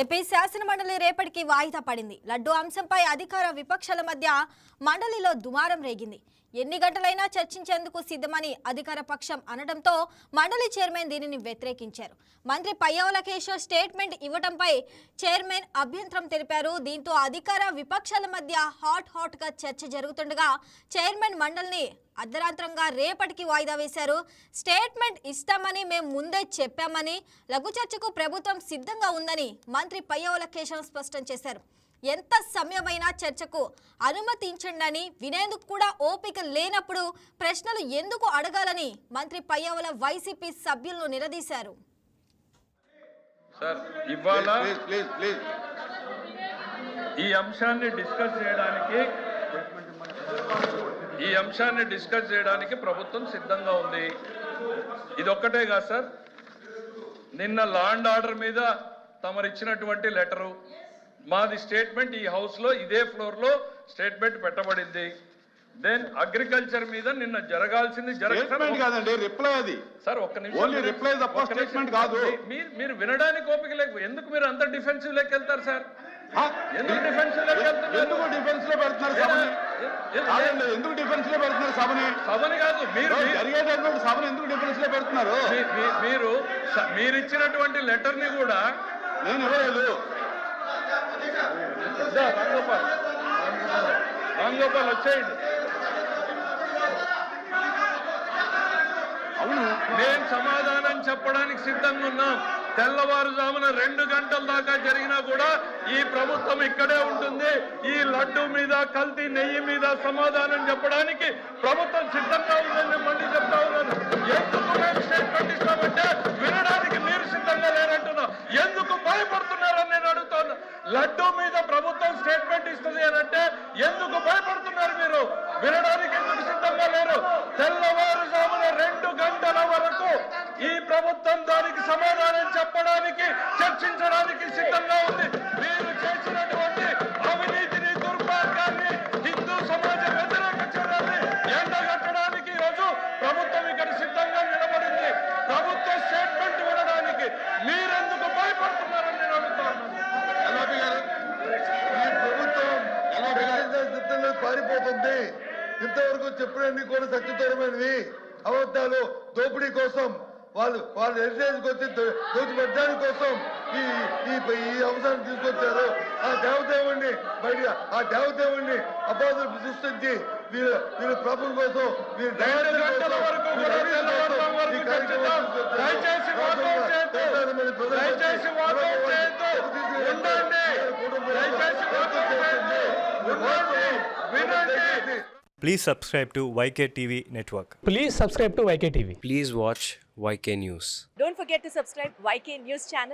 AP శాసనమండలి రేపటికి వాయిదా పడింది. లడ్డు అంశంపై అధికార విపక్షాల మధ్య మండలిలో దుమారం రేగింది. ఎన్ని గంటలైనా చర్చించేందుకు సిద్ధమని అధికార పక్షం అనడంతో మండలి చైర్మన్ దీనిని వ్యతిరేకించారు. మంత్రి పయ్యావుల కేశవ్ స్టేట్మెంట్ ఇవ్వడంపై చైర్మన్ అభ్యంతరం తెలిపారు. దీంతో అధికార విపక్షాల మధ్య హాట్ గా చర్చ జరుగుతుండగా చైర్మన్ మండలిని అర్ధరాత్రంగా రేపటికి వాయిదా వేశారు. స్టేట్మెంట్ ఇస్తామని మేము ముందే చెప్పామని, లఘు చర్చకు ప్రభుత్వం సిద్ధంగా ఉందని మంత్రి పయ్యావుల కేశవ్ స్పష్టం చేశారు. ఎంత సమయమైనా చర్చకు అనుమతించండి, వినేందుకు కూడా ఓపిక లేనప్పుడు ప్రశ్నలు ఎందుకు అడగాలని మంత్రి పయ్యావుల వైసీపీ సభ్యులను నిలదీశారు. సార్, ఇవాళ ఈ అంశాన్ని డిస్కస్ చేయడానికి ప్రభుత్వం సిద్ధంగా ఉంది. ఇదొక్కటే కాదు సార్, నిన్న లా అండ్ ఆర్డర్ మీద తమరిచ్చినటువంటి లెటరు, మాది స్టేట్మెంట్ ఈ హౌస్ లో ఇదే ఫ్లోర్ లో స్టేట్మెంట్ పెట్టబడింది. దెన్ అగ్రికల్చర్ మీద నిన్న జరగాల్సింది కాదండి, రిప్లై అది సార్. ఒక్క నిమిషం, రిప్లై తప్ప స్టేట్మెంట్ కాదు. మీరు వినడానికి ఓపిక లేక ఎందుకు మీరు అంత డిఫెన్సివ్ లెక్క వెళ్తారు సార్? ఎందుకు డిఫెన్సివ్ లెక్క వెళ్తున్నారు? ఎందుకు డిఫెన్స్ లో పెడుతున్నారు సభని? ఎందుకు డిఫెన్స్ లో పెడుతున్నారు సభని కాదు, మీరు జరిగేటటువంటి సభను ఎందుకు డిఫెన్స్ లో పెడుతున్నారు? మీరు ఇచ్చినటువంటి లెటర్ ని కూడా నేను ఇవ్వలేదు. రాంగోపాల్ వచ్చేయండి. అవును, నేను సమాధానం చెప్పడానికి సిద్ధంగా ఉన్నాం. తెల్లవారుజామున 2 గంటల దాకా జరిగినా కూడా ఈ ప్రభుత్వం ఇక్కడే ఉంటుంది. ఈ లడ్డు మీద, కల్తీ నెయ్యి మీద సమాధానం చెప్పడానికి ప్రభుత్వం సిద్ధంగా ఉందని మళ్ళీ చెప్తా ఉన్నాను. ఎందుకు మేము స్టేట్మెంట్ ఇస్తామంటే వినడానికి మీరు సిద్ధంగా లేరంటున్నా. ఎందుకు భయపడుతున్నారని నేను అడుగుతున్నా. లడ్డు మీద ప్రభుత్వం స్టేట్మెంట్ ఇస్తుంది అని అంటే ఎందుకు భయపడుతున్నారు మీరు? వినడానికి ఎందుకు సిద్ధంగా లేరు? తెల్లవారుజామున 2 గంటల వరకు ఈ ప్రభుత్వం దానికి సమాధానం చెప్పడానికి, చర్చించడానికి సిద్ధంగా ఉంది. మీరు చేసినటువంటి అవినీతిని, దుర్మార్గాన్ని, హిందూ సమాజ వ్యతిరేక చర్యల్ని ఎండగట్టడానికి ఈరోజు ప్రభుత్వం ఇక్కడ సిద్ధంగా నిలబడింది. ప్రభుత్వ స్టేట్మెంట్ వినడానికి మీరెందుకు భయపడుతున్నారని నేను అడుగుతాను. పారిపోతుంది. ఇంతవరకు చెప్పినన్ని కూడా సత్యదూరమైనవి అబద్ధాలు, దోపిడీ కోసం, వాళ్ళు హెరిటేజ్కి వచ్చి దోచిపెట్టడానికి కోసం ఈ అంశాన్ని తీసుకొచ్చారు. ఆ దేవదేవుణ్ణి అబాధులు సృష్టించి వీళ్ళు ప్రభుత్వం కోసం Please subscribe to YK TV Network. Please subscribe to YK TV. Please watch YK News. Don't forget to subscribe YK News channel.